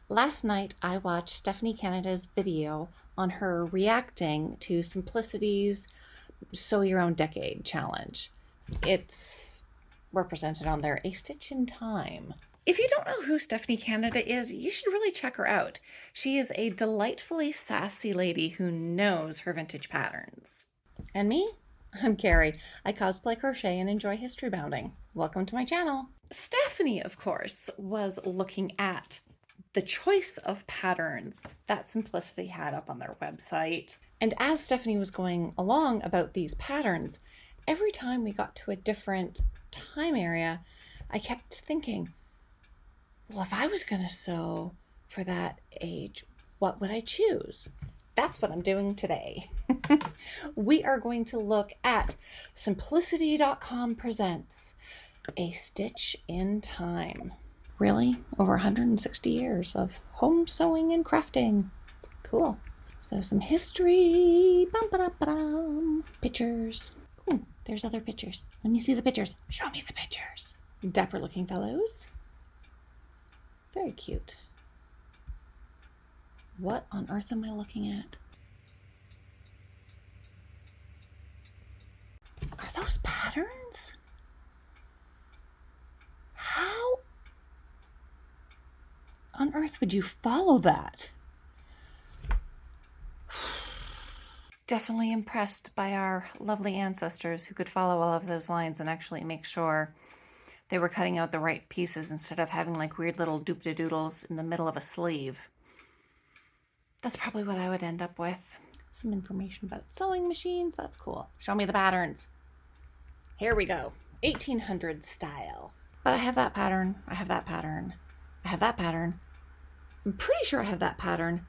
Last night I watched Stephanie Canada's video on her reacting to Simplicity's Sew Your Own Decade challenge. It's represented on there, A Stitch in Time. If you don't know who Stephanie Canada is, you should really check her out. She is a delightfully sassy lady who knows her vintage patterns. And me? I'm Carrie. I cosplay, crochet, and enjoy history bounding. Welcome to my channel. Stephanie, of course, was looking at the choice of patterns that Simplicity had up on their website. And as Stephanie was going along about these patterns, every time we got to a different time area, I kept thinking, well, if I was going to sew for that age, what would I choose? That's what I'm doing today. We are going to look at Simplicity.com presents A Stitch in Time. Really? Over 160 years of home sewing and crafting. Cool. So some history. Bum-ba-dum-ba-dum. Pictures. Ooh, there's other pictures. Let me see the pictures. Show me the pictures. Dapper looking fellows. Very cute. What on earth am I looking at? Are those patterns? How on earth would you follow that? Definitely impressed by our lovely ancestors who could follow all of those lines and actually make sure they were cutting out the right pieces instead of having like weird little doop-de-doodles in the middle of a sleeve. That's probably what I would end up with. Some information about sewing machines. That's cool. Show me the patterns. Here we go. 1800 style. But I have that pattern. I have that pattern. I have that pattern. I'm pretty sure I have that pattern.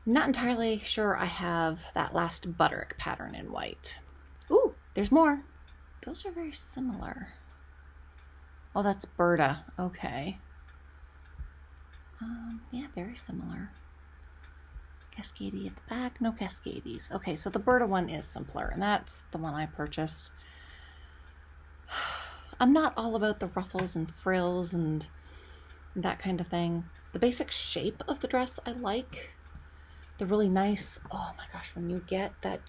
I'm not entirely sure I have that last Butterick pattern in white. Ooh, there's more. Those are very similar. Oh, that's Berta. Okay. Yeah, very similar. Cascadey at the back. No Cascadies. Okay, so the Berta one is simpler, and that's the one I purchased. I'm not all about the ruffles and frills and that kind of thing. The basic shape of the dress I like. The really nice, oh my gosh, when you get that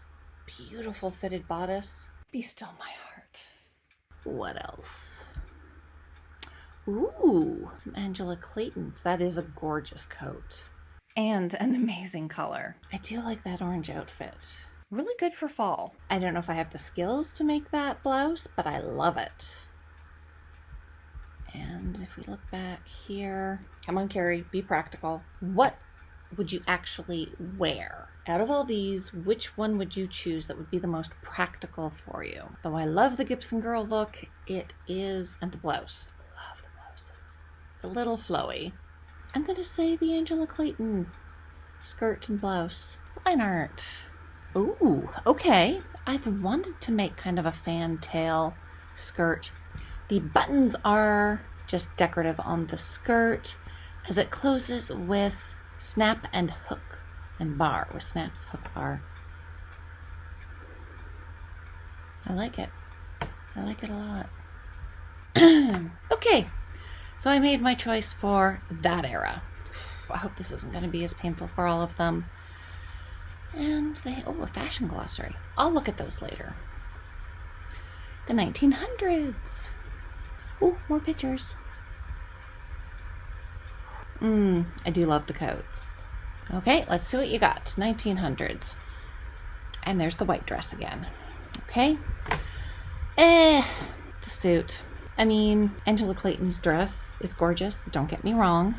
beautiful fitted bodice. Be still my heart. What else? Ooh, some Angela Claytons. That is a gorgeous coat. And an amazing color. I do like that orange outfit. Really good for fall. I don't know if I have the skills to make that blouse, but I love it. And if we look back here, come on, Carrie, be practical. What would you actually wear? Out of all these, which one would you choose that would be the most practical for you? Though I love the Gibson Girl look, it is, and the blouse. I love the blouses. It's a little flowy. I'm going to say the Angela Clayton skirt and blouse. Fine art. Ooh, okay. I've wanted to make kind of a fantail skirt. The buttons are just decorative on the skirt as it closes with snap and hook and bar, with snaps, hook, bar. I like it. I like it a lot. Okay. So I made my choice for that era. I hope this isn't going to be as painful for all of them. And a fashion glossary. I'll look at those later. The 1900s. Oh, more pictures. I do love the coats. Okay, let's see what you got. 1900s. And there's the white dress again. Okay. The suit. I mean, Angela Clayton's dress is gorgeous, don't get me wrong.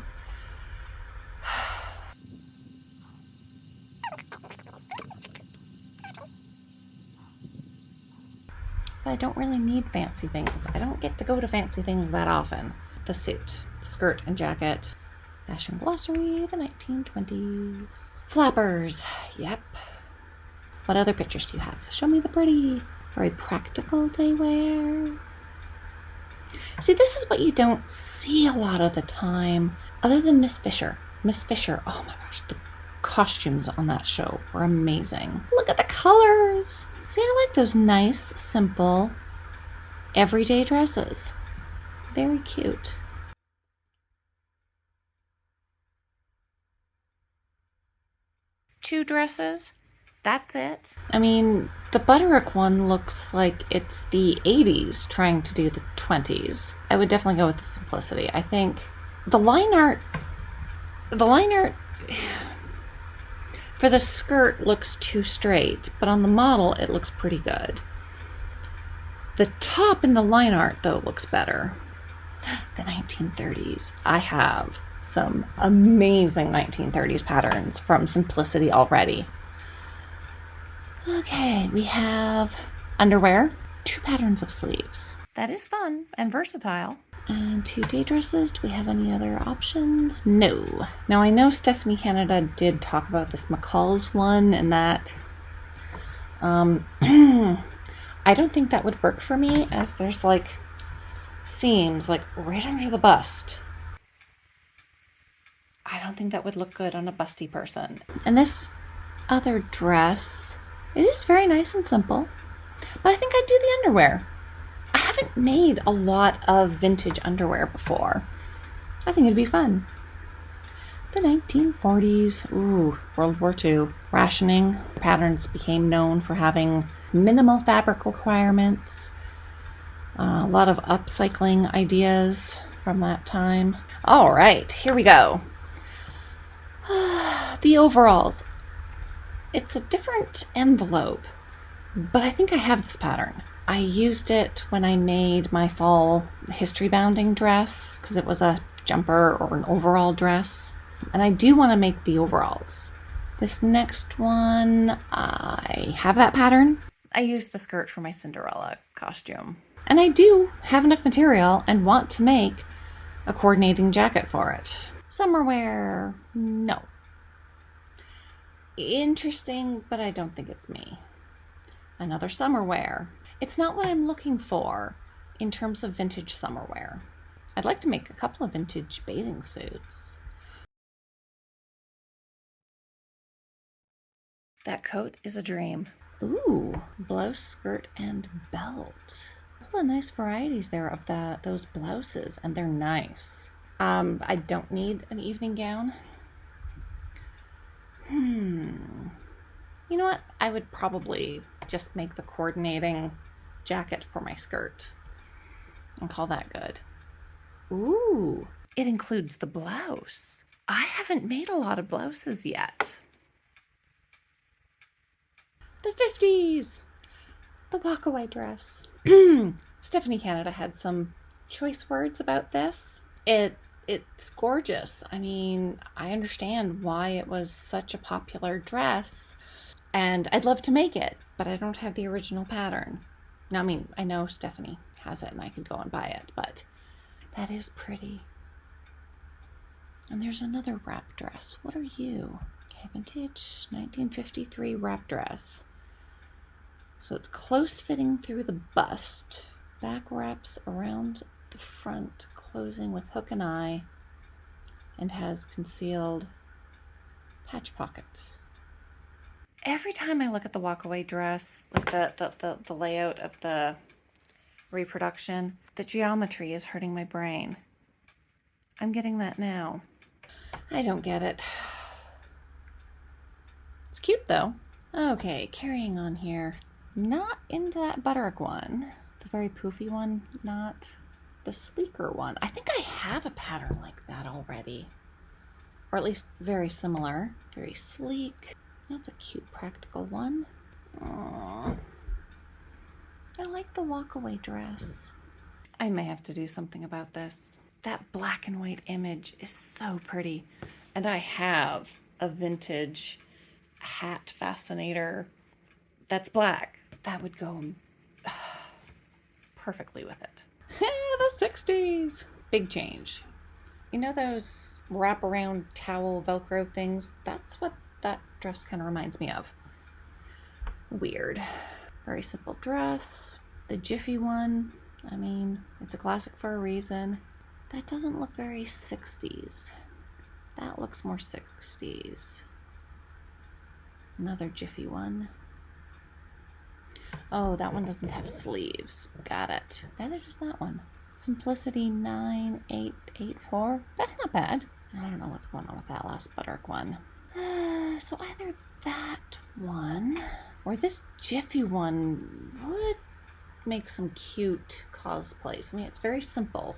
But I don't really need fancy things. I don't get to go to fancy things that often. The suit, the skirt and jacket. Fashion glossary, the 1920s. Flappers, yep. What other pictures do you have? Show me the pretty. Very practical day wear. See, this is what you don't see a lot of the time, other than Miss Fisher. Miss Fisher, oh my gosh, the costumes on that show were amazing. Look at the colors. See, I like those nice, simple, everyday dresses. Very cute. 2 dresses. That's it. I mean, the Butterick one looks like it's the 80s trying to do the 20s. I would definitely go with the simplicity. I think the line art for the skirt looks too straight, but on the model it looks pretty good. The top in the line art, though, looks better. The 1930s. I have some amazing 1930s patterns from Simplicity already. Okay, we have underwear, 2 patterns of sleeves. That is fun and versatile. And 2 day dresses. Do we have any other options? No. Now, I know Stephanie Canada did talk about this McCall's one, and that I don't think that would work for me, as there's like seams like right under the bust. I don't think that would look good on a busty person. And this other dress, it is very nice and simple, but I think I'd do the underwear. I haven't made a lot of vintage underwear before. I think it'd be fun. The 1940s, World War II. Rationing. Patterns became known for having minimal fabric requirements. A lot of upcycling ideas from that time. All right, here we go. The overalls. It's a different envelope, but I think I have this pattern. I used it when I made my fall history bounding dress because it was a jumper or an overall dress. And I do want to make the overalls. This next one, I have that pattern. I used the skirt for my Cinderella costume. And I do have enough material and want to make a coordinating jacket for it. Summer wear, no. Interesting, but I don't think it's me. Another summer wear. It's not what I'm looking for in terms of vintage summer wear. I'd like to make a couple of vintage bathing suits. That coat is a dream. Ooh, blouse, skirt, and belt. A couple of nice varieties there of those blouses, and they're nice. I don't need an evening gown. You know what? I would probably just make the coordinating jacket for my skirt and call that good. Ooh, it includes the blouse. I haven't made a lot of blouses yet. The 50s, the walkaway dress. Stephanie Canada had some choice words about this. It's gorgeous. I mean, I understand why it was such a popular dress, and I'd love to make it, but I don't have the original pattern. Now, I mean, I know Stephanie has it and I could go and buy it, but that is pretty. And there's another wrap dress. What are you? Okay, vintage 1953 wrap dress. So it's close fitting through the bust. Back wraps around the front, closing with hook and eye, and has concealed patch pockets. Every time I look at the walkaway dress, like the layout of the reproduction, the geometry is hurting my brain. I'm getting that now. I don't get it. It's cute though. Okay, carrying on here. Not into that Butterick one. The very poofy one, not the sleeker one. I think I have a pattern like that already. Or at least very similar. Very sleek. That's a cute practical one. Aww. I like the walkaway dress. I may have to do something about this. That black and white image is so pretty. And I have a vintage hat fascinator that's black. That would go perfectly with it. The 60s. Big change. You know those wraparound towel Velcro things? That's what that dress kind of reminds me of. Weird. Very simple dress. The Jiffy one, I mean, it's a classic for a reason. That doesn't look very 60s. That looks more 60s. Another Jiffy one. Oh, that one doesn't have sleeves. Got it. Neither does that one. Simplicity 9884. That's not bad. I don't know what's going on with that last Butterick one. So either that one or this Jiffy one would make some cute cosplays. I mean, it's very simple.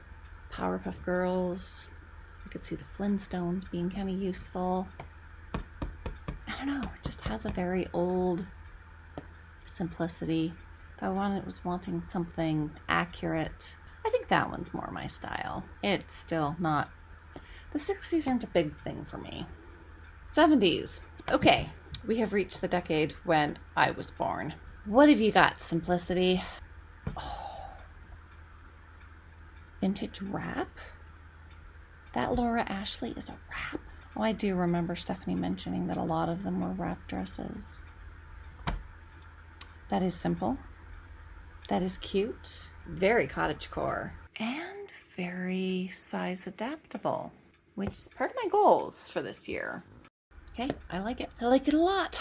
Powerpuff Girls. I could see the Flintstones being kind of useful. I don't know. It just has a very old simplicity. If I was wanting something accurate, I think that one's more my style. It's still not. The 60s aren't a big thing for me. 70s. Okay, we have reached the decade when I was born. What have you got, Simplicity? Oh. Vintage wrap? That Laura Ashley is a wrap? Oh, I do remember Stephanie mentioning that a lot of them were wrap dresses. That is simple. That is cute. Very cottagecore. And very size adaptable, which is part of my goals for this year. Okay, I like it. I like it a lot.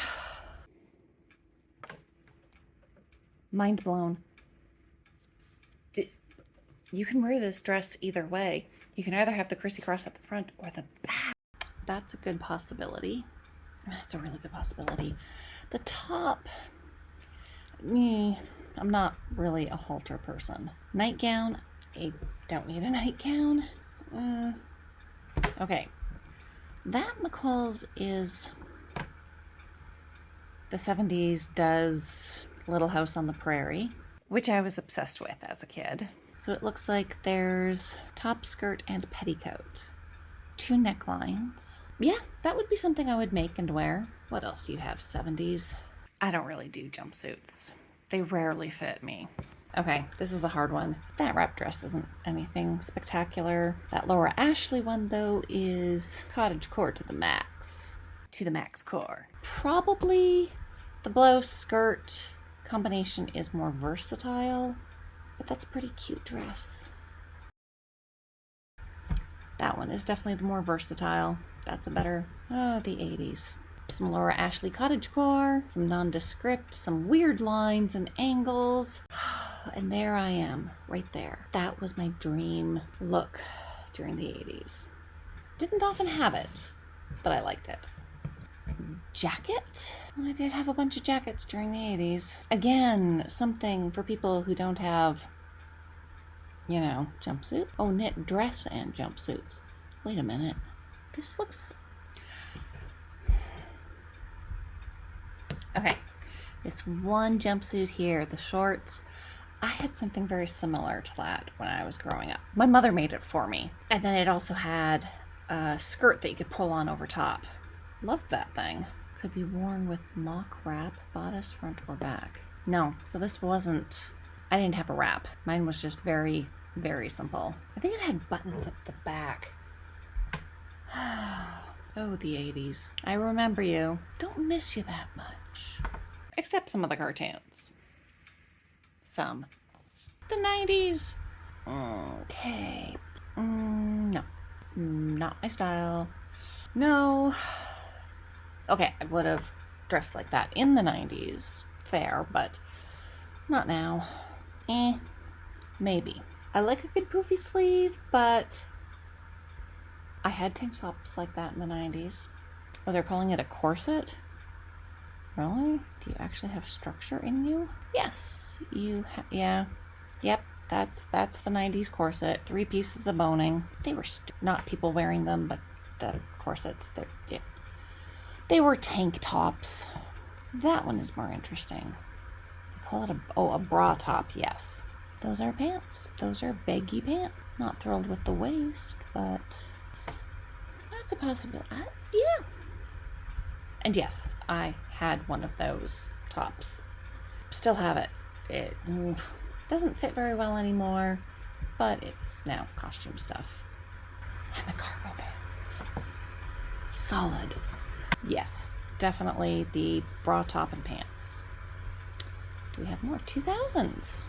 Mind blown. You can wear this dress either way. You can either have the crissy-cross at the front or the back. That's a good possibility. That's a really good possibility. The top, I'm not really a halter person. Nightgown, I don't need a nightgown. Okay. That McCall's is the 70s does Little House on the Prairie, which I was obsessed with as a kid. So it looks like there's top, skirt, and petticoat. 2 necklines. Yeah, that would be something I would make and wear. What else do you have, 70s? I don't really do jumpsuits. They rarely fit me. Okay, this is a hard one. That wrap dress isn't anything spectacular. That Laura Ashley one, though, is cottagecore to the max. To the max core. Probably the blouse skirt combination is more versatile, but that's a pretty cute dress. That one is definitely the more versatile. That's a better, the 80s. Some Laura Ashley cottagecore, some nondescript, some weird lines and angles. And there I am, right there. That was my dream look during the 80s. Didn't often have it, but I liked it. Jacket? I did have a bunch of jackets during the 80s. Again, something for people who don't have, jumpsuit. Oh, knit dress and jumpsuits. Wait a minute. This looks... Okay. This one jumpsuit here, the shorts, I had something very similar to that when I was growing up. My mother made it for me. And then it also had a skirt that you could pull on over top. Loved that thing. Could be worn with mock wrap, bodice, front or back. No, so this wasn't... I didn't have a wrap. Mine was just very, very simple. I think it had buttons up the back. Oh, the 80s. I remember you. Don't miss you that much. Except some of the cartoons. Some. The 90s. Okay. No. Not my style. No. Okay, I would have dressed like that in the 90s. Fair, but not now. Maybe. I like a good poofy sleeve, but I had tank tops like that in the 90s. Oh, they're calling it a corset? Really? Do you actually have structure in you? Yes, you have. Yeah. Yep, that's the 90s corset. 3 pieces of boning. They were not people wearing them, but the corsets. They were tank tops. That one is more interesting. They call it a bra top. Yes, those are pants. Those are baggy pants. Not thrilled with the waist, but that's a possibility. Yeah. And yes, I had one of those tops. Still have it. It doesn't fit very well anymore, but it's now costume stuff. And the cargo pants. Solid. Yes, definitely the bra top and pants. Do we have more? 2000s.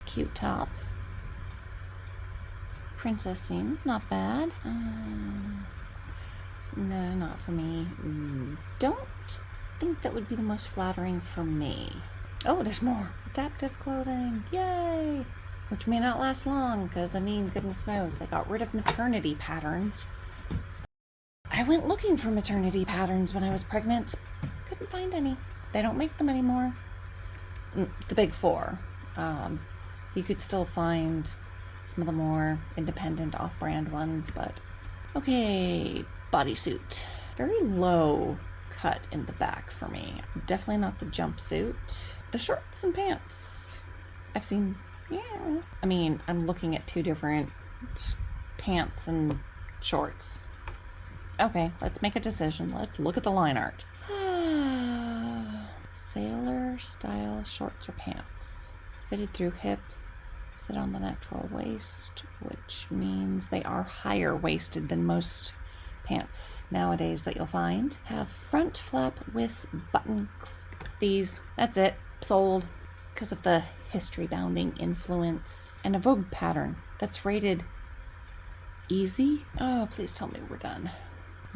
Cute top. Princess seams, not bad. No, not for me. Don't think that would be the most flattering for me. Oh, there's more. Adaptive clothing. Yay! which may not last long because, I mean, goodness knows, they got rid of maternity patterns. I went looking for maternity patterns when I was pregnant. Couldn't find any. They don't make them anymore. The big four. You could still find some of the more independent off-brand ones, but... Okay, bodysuit. Very low cut in the back for me. Definitely not the jumpsuit. The shorts and pants. I've seen, yeah. I mean, I'm looking at two different pants and shorts. Okay, let's make a decision. Let's look at the line art. Sailor style shorts or pants. Fitted through hip. Sit on the natural waist, which means they are higher waisted than most pants nowadays that you'll find. Have front flap with button. These, that's it. Sold because of the history-bounding influence. And a Vogue pattern that's rated easy. Oh, please tell me we're done.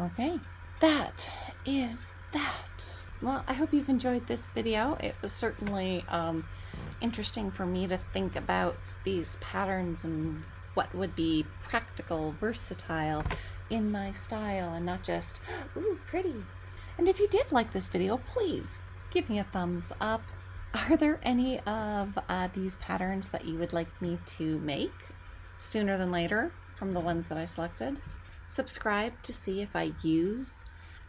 Okay, that is that. Well, I hope you've enjoyed this video. It was certainly interesting for me to think about these patterns and what would be practical, versatile in my style and not just, ooh, pretty. And if you did like this video, please give me a thumbs up. Are there any of these patterns that you would like me to make sooner than later from the ones that I selected? Subscribe to see if I use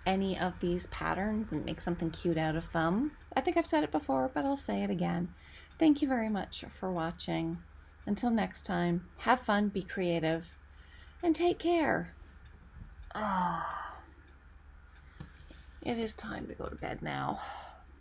any of these patterns and make something cute out of them. I think I've said it before, but I'll say it again. Thank you very much for watching. Until next time, have fun, be creative, and take care. It is time to go to bed now.